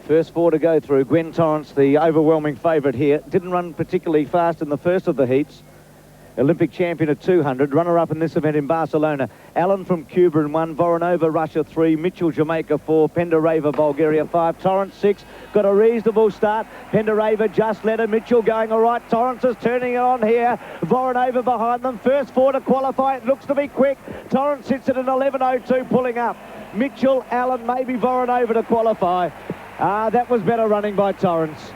First four to go through. Gwen Torrence, the overwhelming favourite here. Didn't run particularly fast in the first of the heats. Olympic champion at 200. Runner-up in this event in Barcelona. Allen from Cuba in 1. Voronova, Russia 3. Mitchell, Jamaica 4. Pendareva, Bulgaria 5. Torrence 6. Got a reasonable start. Pendareva just led her. Mitchell going all right. Torrence is turning it on here. Voronova behind them. First four to qualify. It looks to be quick. Torrence sits at an 11.02 pulling up. Mitchell, Allen, maybe Voronova to qualify. That was better running by Torrence.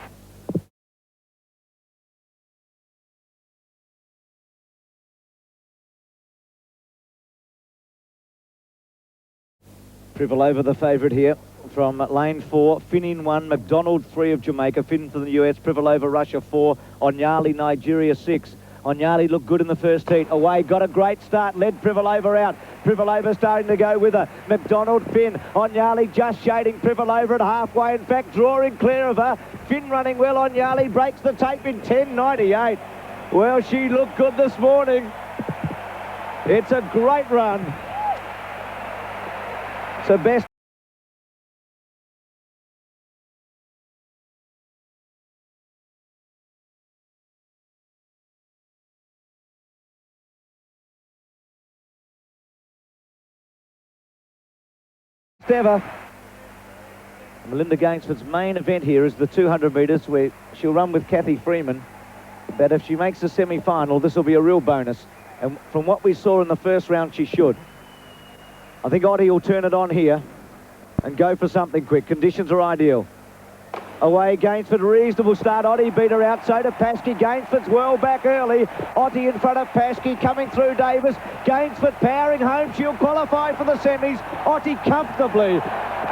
Privalova the favourite here from lane 4. Finn in 1. McDonald 3 of Jamaica. Finn from the US. Privalova, Russia 4. Onyali, Nigeria 6. Onyali looked good in the first heat. Away, got a great start. Led Privalova out. Privalova starting to go with her. McDonald, Finn. Onyali just shading Privalova at halfway. In fact, drawing clear of her. Finn running well. Onyali breaks the tape in 10.98. Well, she looked good this morning. It's a great run. So best. Ever. Melinda Gainsford's main event here is the 200 metres, where she'll run with Kathy Freeman. But if she makes the semi-final, this will be a real bonus. And from what we saw in the first round, she should. I think Ottey will turn it on here and go for something quick. Conditions are ideal. Away, Gainsford, reasonable start. Ottey beat her out, so did Paskey. Gainsford's well back early. Ottey in front of Paskey, coming through Davis. Gainsford powering home. She'll qualify for the semis. Ottey comfortably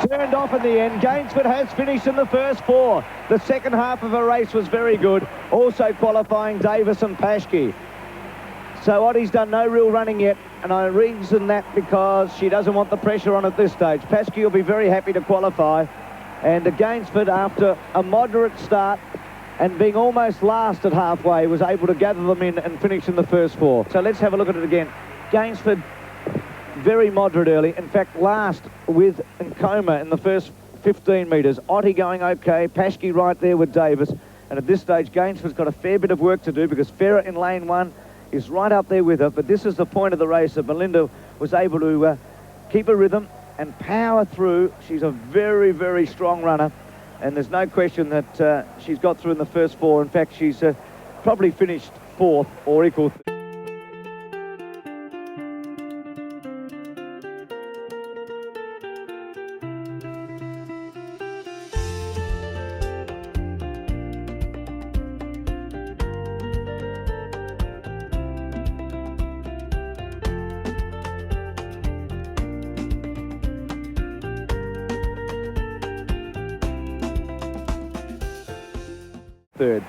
turned off in the end. Gainsford has finished in the first four. The second half of her race was very good. Also qualifying Davis and Paskey. So Ottey's done no real running yet, and I reason that because she doesn't want the pressure on at this stage. Paskey will be very happy to qualify. And Gainsford, after a moderate start and being almost last at halfway, was able to gather them in and finish in the first four. So let's have a look at it again. Gainsford, very moderate early. In fact, last with Nkoma in the first 15 metres. Ottey going okay. Paskey right there with Davis. And at this stage, Gainsford's got a fair bit of work to do because Ferrer in lane 1 is right up there with her. But this is the point of the race that Melinda was able to keep a rhythm and power through. She's a very, very strong runner, and there's no question that she's got through in the first four. In fact, she's probably finished fourth or equal. Third.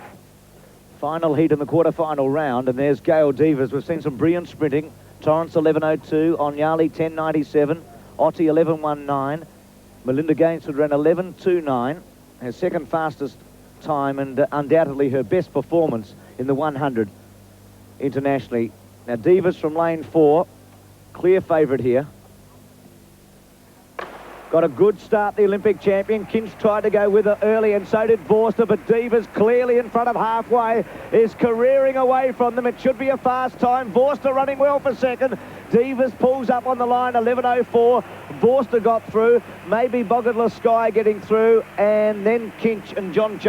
Final heat in the quarterfinal round, and there's Gail Devers. We've seen some brilliant sprinting. Torrence 11.02, Onyali 10.97, Ottey 11.19, Melinda Gainsford ran 11.29, her second fastest time and undoubtedly her best performance in the 100 internationally. Now Devers from lane 4, clear favourite here. Got a good start, the Olympic champion. Kinch tried to go with her early, and so did Vorster, but Devers clearly in front of halfway, is careering away from them. It should be a fast time. Vorster running well for second. Devers pulls up on the line, 11.04. Vorster got through. Maybe Bogadla Sky getting through, and then Kinch and John Jones.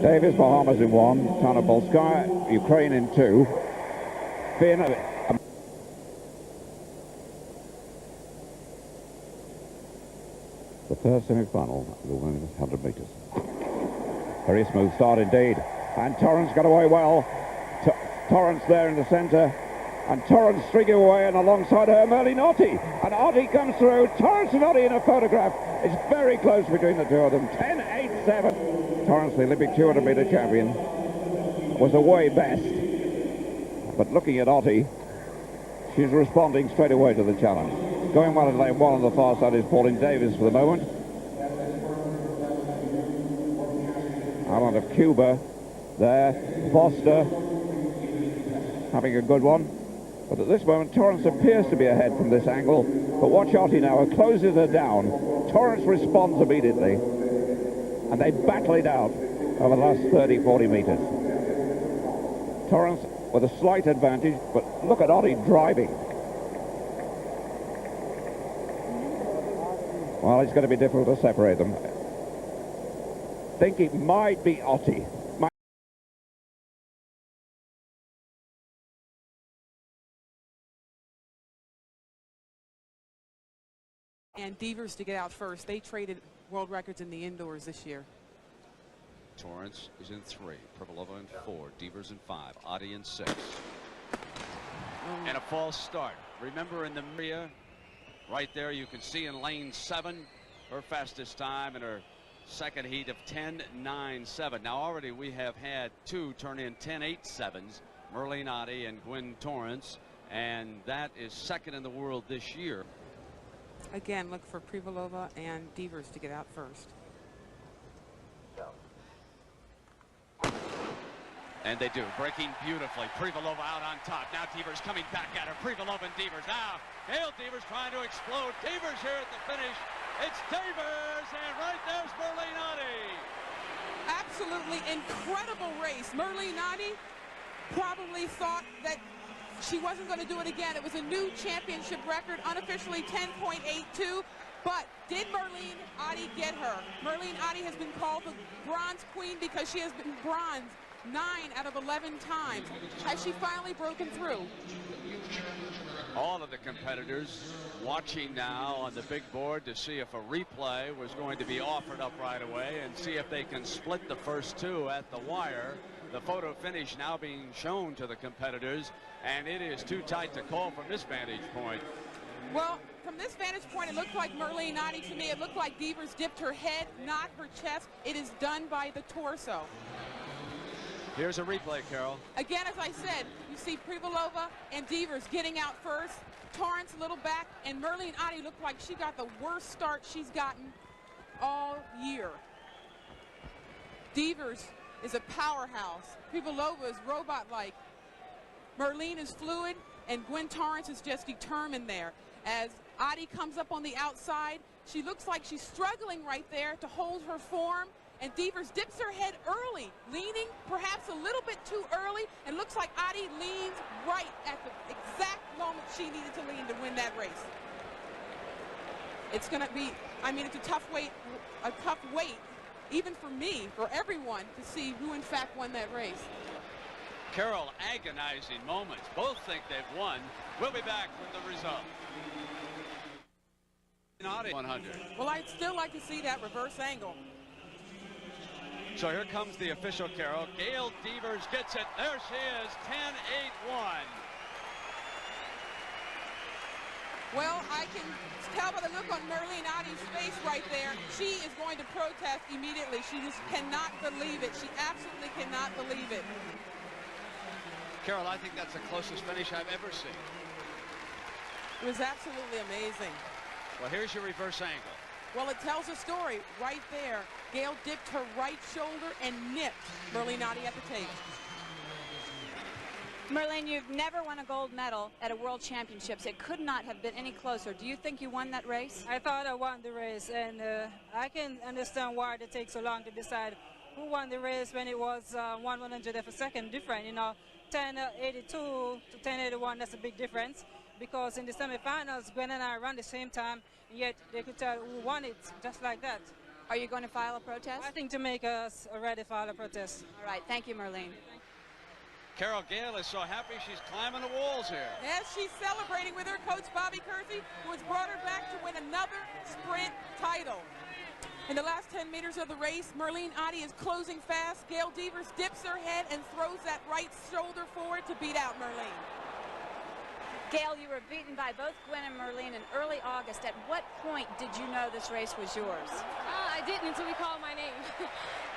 Davis, Bahamas in 1, Tarnopolska, Ukraine in 2, Finn. The first semi-final of the women's 100 metres. Very smooth start indeed, and Torrence got away well. Torrence there in the centre, and Torrence streaking away, and alongside her Merlene Ottey, and Ottey comes through. Torrence and Ottey in a photograph. It's very close between the two of them. 10.87. Torrence, the Olympic 200 metre champion, was away best. But looking at Ottey, she's responding straight away to the challenge. Going well in lane 1 on the far side is Pauline Davis for the moment. Allen of Cuba there. Foster having a good one. But at this moment, Torrence appears to be ahead from this angle. But watch Ottey now, who closes her down. Torrence responds immediately. And they battle it out over the last 30, 40 metres. Torrence with a slight advantage, but look at Ottey driving. Well, it's going to be difficult to separate them. I think it might be Ottey. And Devers to get out first. They traded world records in the indoors this year. Torrence is in 3, Privalova in 4, Devers in 5, Ottey in 6. And a false start. Remember in the area, right there, you can see in lane 7, her fastest time in her second heat of 10.97. Now already we have had 2 turn in 10.87s, Merlene Ottey and Gwen Torrence, and that is second in the world this year. Again, look for Privalova and Devers to get out first. And they do, breaking beautifully. Privalova out on top. Now Devers coming back at her. Privalova and Devers. Now Gail Devers trying to explode. Devers here at the finish. It's Devers, and right there's Merlene Ottey. Absolutely incredible race. Merlene Ottey probably thought that she wasn't going to do it again. It was a new championship record, unofficially 10.82. But did Merlene Ottey get her? Merlene Ottey has been called the bronze queen because she has been bronze 9 out of 11 times. Has she finally broken through? All of the competitors watching now on the big board to see if a replay was going to be offered up right away and see if they can split the first 2 at the wire. The photo finish now being shown to the competitors, and it is too tight to call from this vantage point. Well, from this vantage point, it looked like Merlene Ottey to me. It looked like Devers dipped her head, not her chest. It is done by the torso. Here's a replay, Carol. Again, as I said, you see Privalova and Devers getting out first. Torrence a little back, and Merlene Ottey looked like she got the worst start she's gotten all year. Devers is a powerhouse. Privalova is robot-like. Merlene is fluid, and Gwen Torrence is just determined there. As Ottey comes up on the outside, she looks like she's struggling right there to hold her form, and Devers dips her head early, leaning perhaps a little bit too early, and looks like Ottey leans right at the exact moment she needed to lean to win that race. It's going to be, I mean, it's a tough wait, even for me, for everyone, to see who in fact won that race. Carol, agonizing moments. Both think they've won. We'll be back with the result. 100. Well, I'd still like to see that reverse angle. So here comes the official, Carol. Gail Devers gets it. There she is, 10.81. Well, I can tell by the look on Merlene Ottey's face right there. She is going to protest immediately. She just cannot believe it. She absolutely cannot believe it. Carol, I think that's the closest finish I've ever seen. It was absolutely amazing. Well, here's your reverse angle. Well, it tells a story right there. Gail dipped her right shoulder and nipped Merlene Ottey at the tape. Merlene, you've never won a gold medal at a World Championships. It could not have been any closer. Do you think you won that race? I thought I won the race, and I can understand why it takes so long to decide who won the race when it was 1/100th of a second different. You know, 10.82 to 10.81, that's a big difference. Because in the semifinals, Gwen and I ran the same time, and yet they could tell who won it just like that. Are you going to file a protest? I think to make us ready file a protest. All right, thank you, Merlene. Carol, Gail is so happy she's climbing the walls here. Yes, she's celebrating with her coach, Bobby Kersey, who has brought her back to win another sprint title. In the last 10 meters of the race, Merlene Ottey is closing fast. Gail Devers dips her head and throws that right shoulder forward to beat out Merlene. Gail, you were beaten by both Gwen and Merlene in early August. At what point did you know this race was yours? I didn't until we called my name.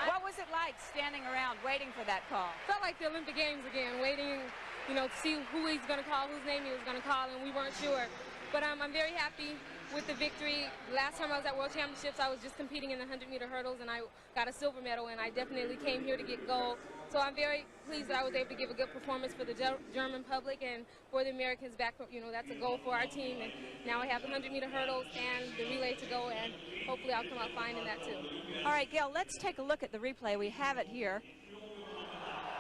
What was it like standing around waiting for that call? Felt like the Olympic Games again, waiting, you know, to see who he's going to call, whose name he was going to call, and we weren't sure. But I'm very happy with the victory. Last time I was at World Championships, I was just competing in the 100-meter hurdles, and I got a silver medal, and I definitely came here to get gold. So I'm very pleased that I was able to give a good performance for the German public and for the Americans back. You know, that's a goal for our team, and now I have the 100-meter hurdles and the relay to go, and hopefully I'll come out fine in that too. All right, Gail, let's take a look at the replay. We have it here.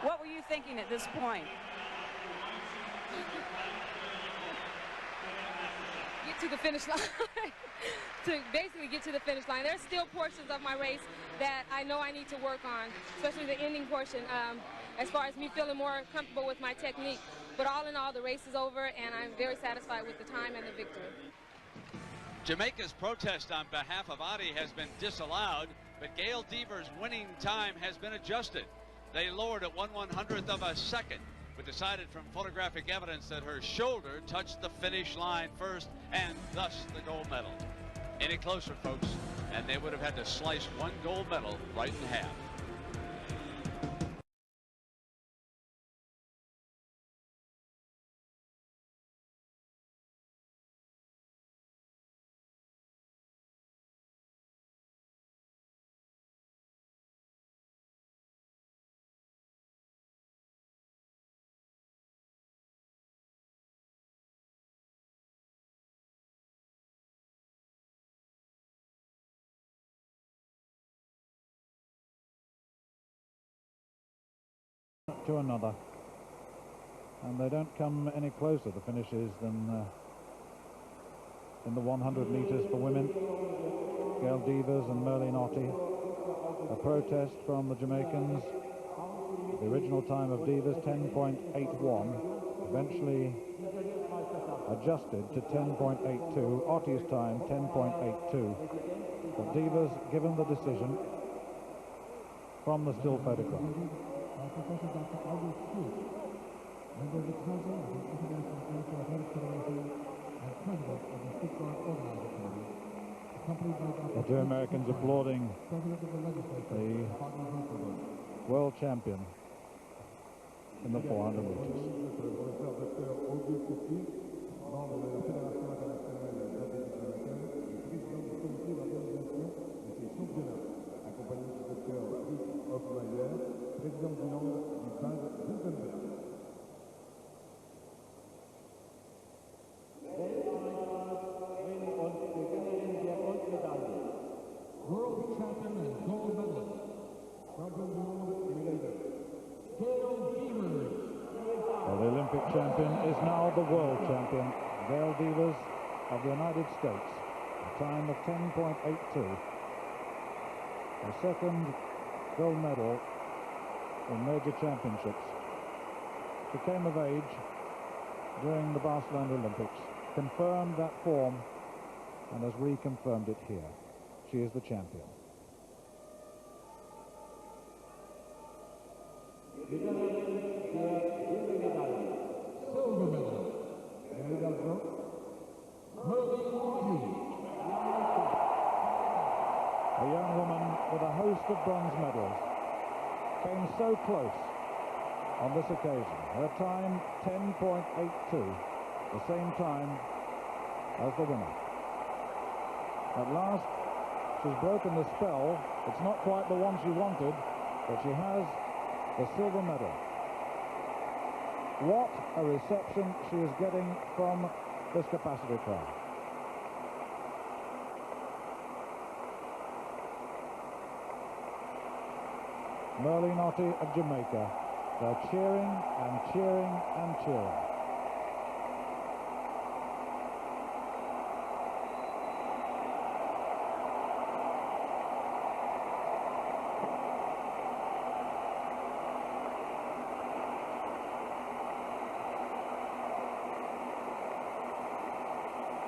What were you thinking at this point? Get to the finish line. To basically get to the finish line. There's still portions of my race that I know I need to work on, especially the ending portion, as far as me feeling more comfortable with my technique. But all in all, the race is over, and I'm very satisfied with the time and the victory. Jamaica's protest on behalf of Ottey has been disallowed, but Gail Devers' winning time has been adjusted. They lowered it 1/100th of a second, but decided from photographic evidence that her shoulder touched the finish line first, and thus the gold medal. Any closer, folks, and they would have had to slice one gold medal right in half. To another, and they don't come any closer, the finishes, than in the 100 meters for women. Gail Devers and Merlene Ottey. A protest from the Jamaicans. The original time of Devers 10.81, eventually adjusted to 10.82. Ottey's time 10.82, but Devers given the decision from the still photograph. Professor Dr. August Schultz, member of the Council of the International Amateur Athletics Federation and president of the Stuttgart Organizing Committee, accompanied by Dr. The two Americans applauding president of the legislature, the world champion in the 400 meters. World champion and gold medalist, champion du monde émulator, Gail Devers. Well, the Olympic champion is now the world champion, Gail Devers of the United States, a time of 10.82. A second gold medal in major championships. She came of age during the Barcelona Olympics, confirmed that form, and has reconfirmed it here. She is the champion. Silver medal, Merlene Ottey. A young woman with a host of bronze medals came so close on this occasion. Her time 10.82, the same time as the winner. At last, she's broken the spell. It's not quite the one she wanted, but she has the silver medal. What a reception she is getting from this capacity crowd. Merlene Ottey of Jamaica. They're cheering and cheering and cheering.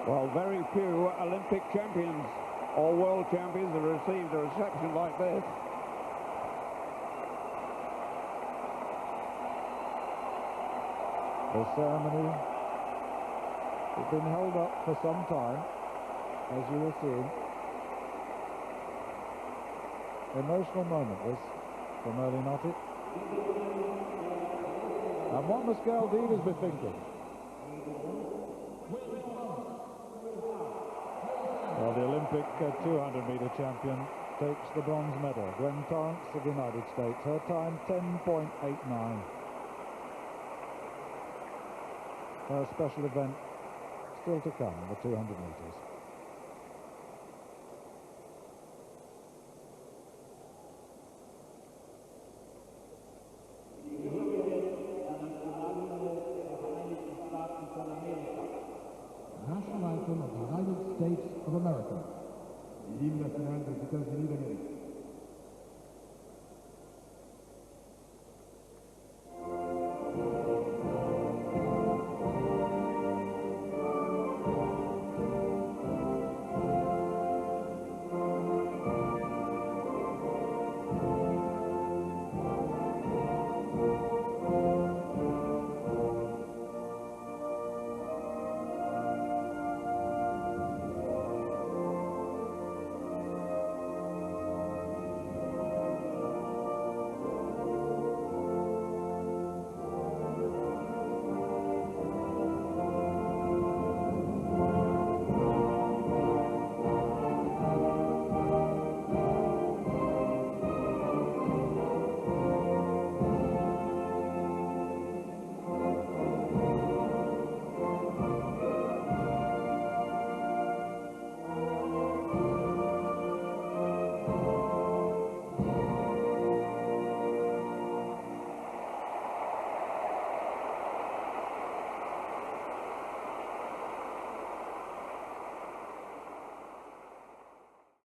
Well, very few Olympic champions or world champions have received a reception like this. The ceremony has been held up for some time, as you will see. Emotional moment, this, for Merlene Ottey. And what must Gail Devers be thinking? Olympic 200-meter champion takes the bronze medal. Gwen Torrence of the United States. Her time 10.89. Her special event still to come, the 200 meters. National anthem of the United States of America.